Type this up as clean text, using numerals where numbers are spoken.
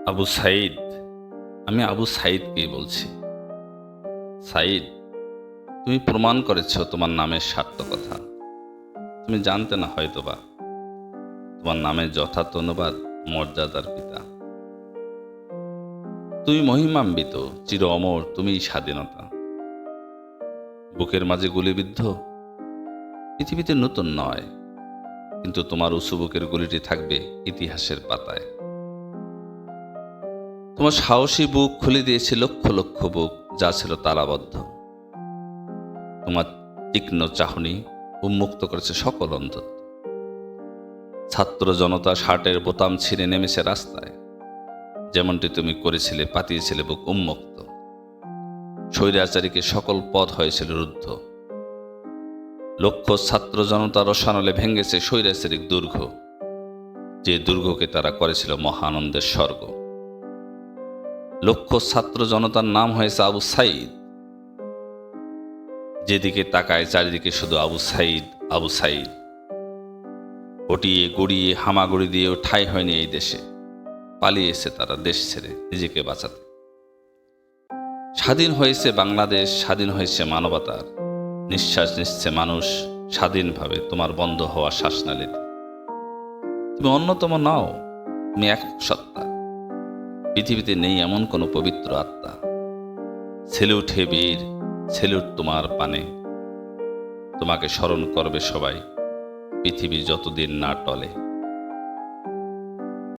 আবু সাইদ। আমি আবু সাইদকেই বলছি। সাইদ, তুমি প্রমাণ করেছ তোমার নামের সার্থকতা। তুমি জানতে না হয়তোবা তোমার নামের যথার্থ অনুবাদ মর্যাদার পিতা। তুমি মহিমান্বিত, চির অমর, তুমিই স্বাধীনতা। বুকের মাঝে গুলিবিদ্ধ, পৃথিবীতে নতুন নয়, কিন্তু তোমার উঁচু বুকের গুলিটি থাকবে ইতিহাসের পাতায়। তোমার সাহসী বুক খুলে দিয়েছে লক্ষ লক্ষ বুক, যা ছিল তালাবদ্ধ। তোমার তীক্ষ্ণ চাহনি উন্মুক্ত করেছে সকল অন্ধত্ব। ছাত্র জনতা শার্টের বোতাম ছিঁড়ে নেমেছে রাস্তায়, যেমনটি তুমি করেছিলে, পাতিয়েছিলে বুক উন্মুক্ত। স্বৈরাচারীকে সকল পথ হয়েছিল রুদ্ধ। লক্ষ ছাত্র জনতা রসানলে ভেঙেছে স্বৈরাচারিক দুর্গ, যে দুর্গকে তারা করেছিল মহানন্দের স্বর্গ। লক্ষ ছাত্র জনতার নাম হয়েছে আবু সাইদ। যেদিকে তাকায় চারিদিকে শুধু আবু সাইদ, আবু সাইদ। হটিয়ে গড়িয়ে হামাগুড়ি দিয়েও ঠাঁই হয়নি এই দেশে। পালিয়েছে তারা দেশ ছেড়ে নিজেকে বাঁচাতে। স্বাধীন হয়েছে বাংলাদেশ, স্বাধীন হয়েছে মানবতার। নিঃশ্বাস নিচ্ছে মানুষ স্বাধীনভাবে তোমার বন্ধ হওয়া শ্বাসনালীতে। তুমি অন্যতম নাও, তুমি এক সত্তা। পৃথিবীতে নেই এমন কোনো পবিত্র আত্মা। সেলুট হে বীর, সেলুট তোমার পানে। তোমাকে স্মরণ করবে সবাই, পৃথিবী যতদিন না টলে।